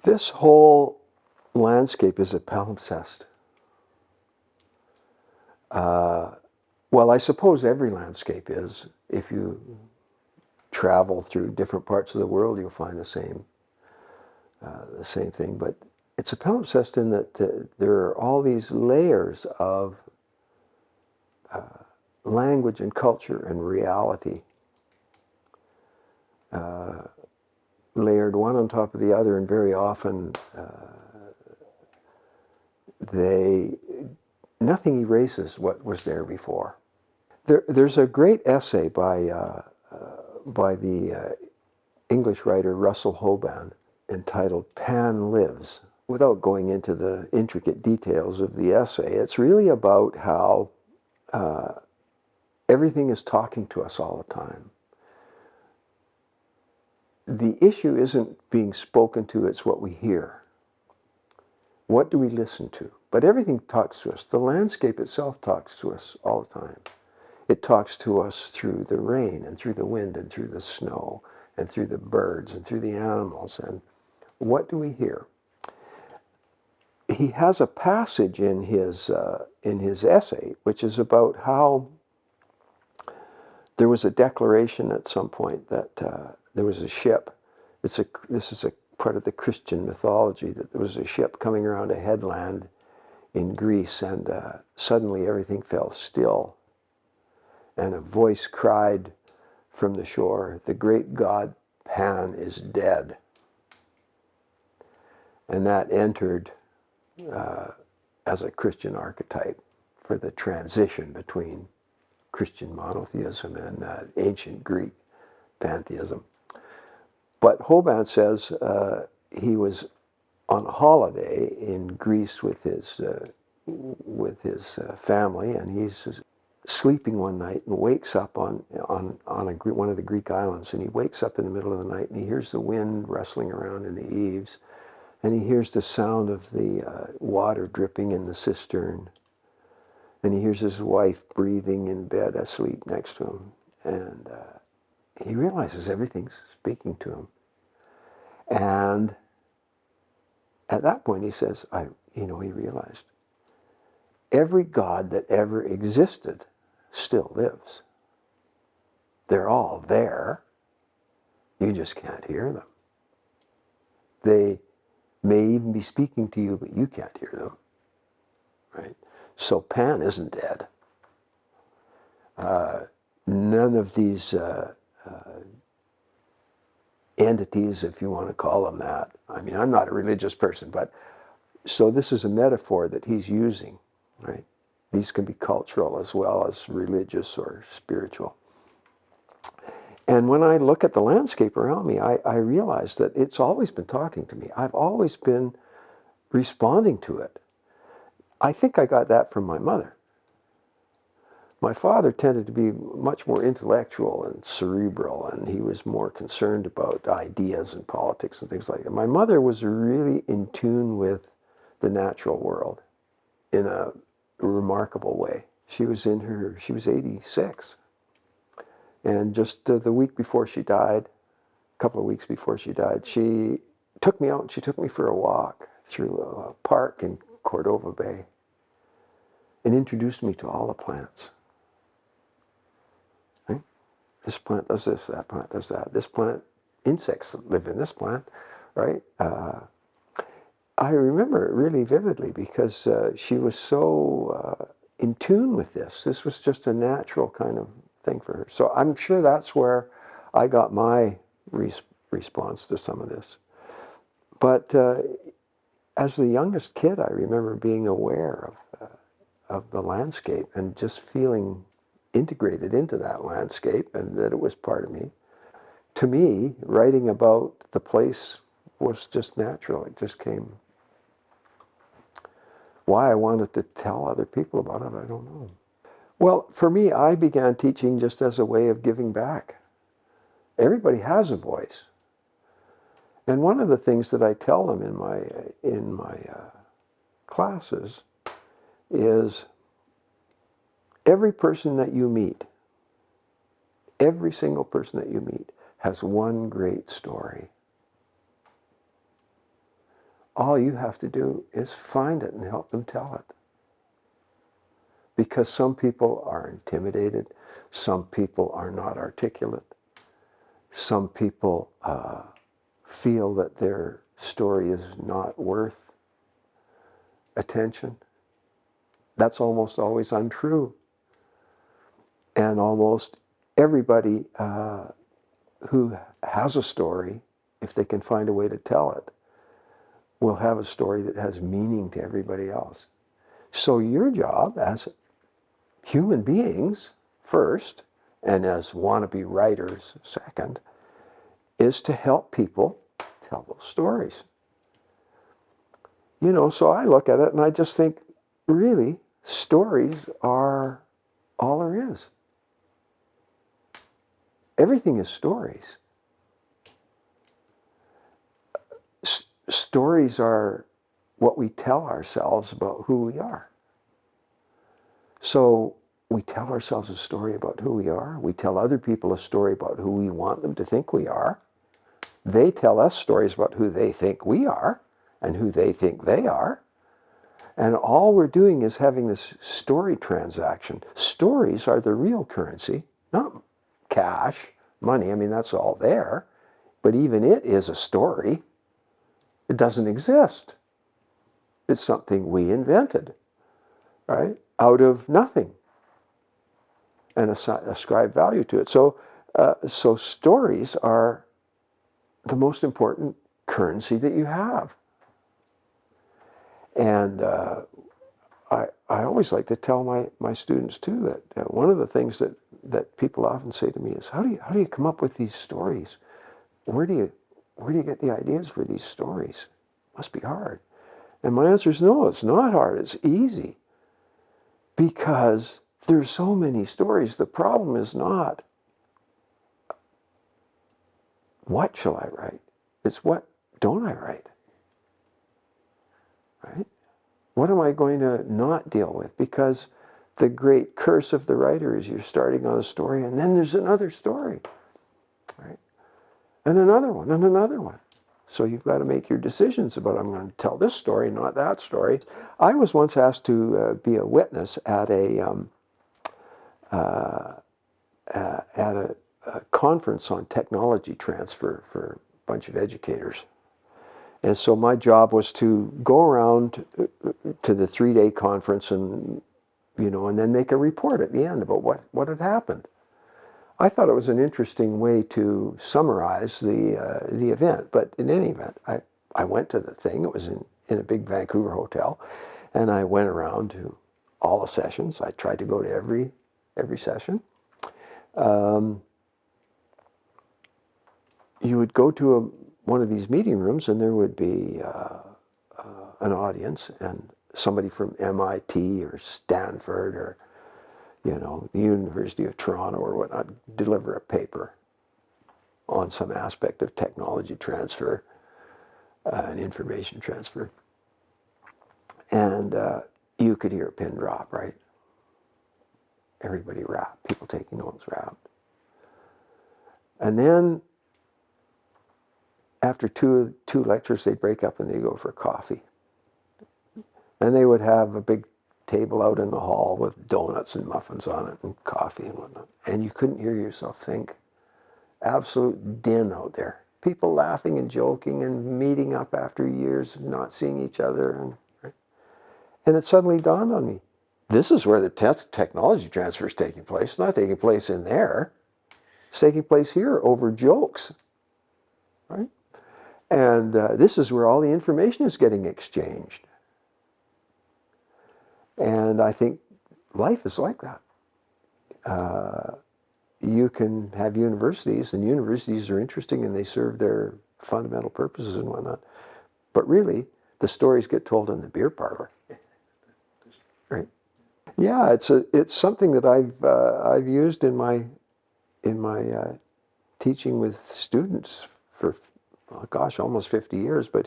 This whole landscape is a palimpsest. Well, I suppose every landscape is. If you travel through different parts of the world, you'll find the same thing. But it's a palimpsest in that there are all these layers of language and culture and reality layered one on top of the other, and very often nothing erases what was there before. There's a great essay by the English writer Russell Hoban entitled Pan Lives. Without going into the intricate details of the essay, it's really about how everything is talking to us all the time. The issue isn't being spoken to, it's what we hear. What do we listen to? But everything talks to us. The landscape itself talks to us all the time. It talks to us through the rain and through the wind and through the snow and through the birds and through the animals. And what do we hear? He has a passage in his essay which is about how there was a declaration at some point that there was a ship. This is a part of the Christian mythology, that there was a ship coming around a headland in Greece, and suddenly everything fell still. And a voice cried from the shore, "The great god Pan is dead." And that entered as a Christian archetype for the transition between Christian monotheism and ancient Greek pantheism. But Hoban says he was on a holiday in Greece with his family, and he's sleeping one night and wakes up on one of the Greek islands, and he wakes up in the middle of the night and he hears the wind rustling around in the eaves, and he hears the sound of the water dripping in the cistern, and he hears his wife breathing in bed asleep next to him, and he realizes everything's speaking to him. And at that point he says, he realized every god that ever existed still lives. They're all there. You just can't hear them. They may even be speaking to you, but you can't hear them. Right? So Pan isn't dead. None of these entities, if you want to call them that. I mean, I'm not a religious person, but so this is a metaphor that he's using, right? These can be cultural as well as religious or spiritual. And when I look at the landscape around me, I realize that it's always been talking to me. I've always been responding to it. I think I got that from my mother. My father tended to be much more intellectual and cerebral, and he was more concerned about ideas and politics and things like that. My mother was really in tune with the natural world in a remarkable way. She was 86. And just the week before she died, a couple of weeks before she died, she took me out and she took me for a walk through a park in Cordova Bay and introduced me to all the plants. Right? This plant does this, that plant does that. This plant, insects live in this plant, right? I remember it really vividly because she was so in tune with this. This was just a natural kind of thing for her. So I'm sure that's where I got my response to some of this. But as the youngest kid, I remember being aware of the landscape and just feeling integrated into that landscape and that it was part of me. To me, writing about the place was just natural. It just came. Why I wanted to tell other people about it, I don't know. Well, for me, I began teaching just as a way of giving back. Everybody has a voice. And one of the things that I tell them in my classes is every person that you meet, every single person that you meet has one great story. all you have to do is find it and help them tell it. Because some people are intimidated, some people are not articulate, some people feel that their story is not worth attention. That's almost always untrue. And almost everybody who has a story, if they can find a way to tell it, will have a story that has meaning to everybody else. So your job as human beings first, and as wannabe writers second, is to help people tell those stories. You know, so I look at it and I just think, really, stories are all there is. Everything is stories. Stories are what we tell ourselves about who we are. So we tell ourselves a story about who we are. We tell other people a story about who we want them to think we are. They tell us stories about who they think we are and who they think they are. And all we're doing is having this story transaction. Stories are the real currency, not cash, money. I mean, that's all there. But even it is a story. It doesn't exist. It's something we invented, right? Out of nothing, and ascribe value to it. So stories are the most important currency that you have. And I always like to tell my students too that one of the things that people often say to me is, how do you come up with these stories? Where do you get the ideas for these stories? Must be hard. And my answer is no, it's not hard. It's easy. Because there's so many stories. The problem is not, what shall I write? It's what don't I write? Right? What am I going to not deal with? Because the great curse of the writer is you're starting on a story and then there's another story. Right? And another one, and another one. So you've got to make your decisions about, I'm going to tell this story, not that story. I was once asked to be a witness at a conference on technology transfer for a bunch of educators. And so my job was to go around to the 3-day conference and then make a report at the end about what had happened. I thought it was an interesting way to summarize the event, but in any event, I went to the thing. It was in a big Vancouver hotel, and I went around to all the sessions. I tried to go to every session. You would go to one of these meeting rooms, and there would be an audience, and somebody from MIT or Stanford or the University of Toronto or whatnot, deliver a paper on some aspect of technology transfer and information transfer. And you could hear a pin drop, right? Everybody rapt, people taking notes rapt. And then after two lectures, they'd break up and they'd go for coffee. And they would have a big table out in the hall with donuts and muffins on it and coffee and whatnot. And you couldn't hear yourself think. Absolute din out there. People laughing and joking and meeting up after years of not seeing each other. And it suddenly dawned on me, this is where the technology transfer is taking place. It's not taking place in there. It's taking place here over jokes. Right? And this is where all the information is getting exchanged. And I think life is like that. You can have universities, and universities are interesting and they serve their fundamental purposes and whatnot. But really, the stories get told in the beer parlor. Right? Yeah, it's something that I've used in my teaching with students for almost 50 years. But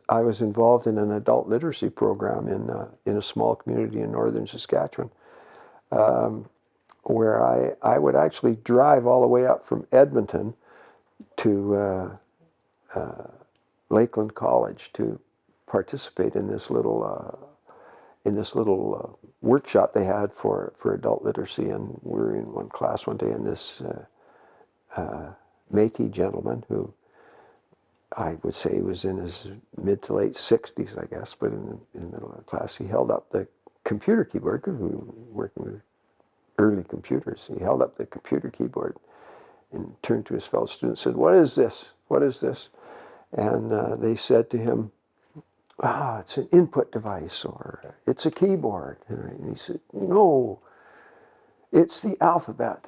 I was involved in an adult literacy program in a small community in northern Saskatchewan, where I would actually drive all the way up from Edmonton to Lakeland College to participate in this little workshop they had for adult literacy, and we were in one class one day, and this Métis gentleman, who I would say was in his mid to late 60s, I guess, but in the middle of the class, he held up the computer keyboard, because we were working with early computers. He held up the computer keyboard and turned to his fellow students and said, "What is this? What is this?" And they said to him, "It's an input device," or "It's a keyboard." And he said, "No, it's the alphabet.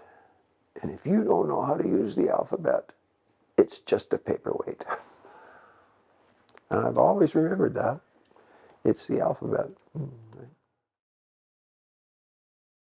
And if you don't know how to use the alphabet, it's just a paperweight." And I've always remembered that. It's the alphabet.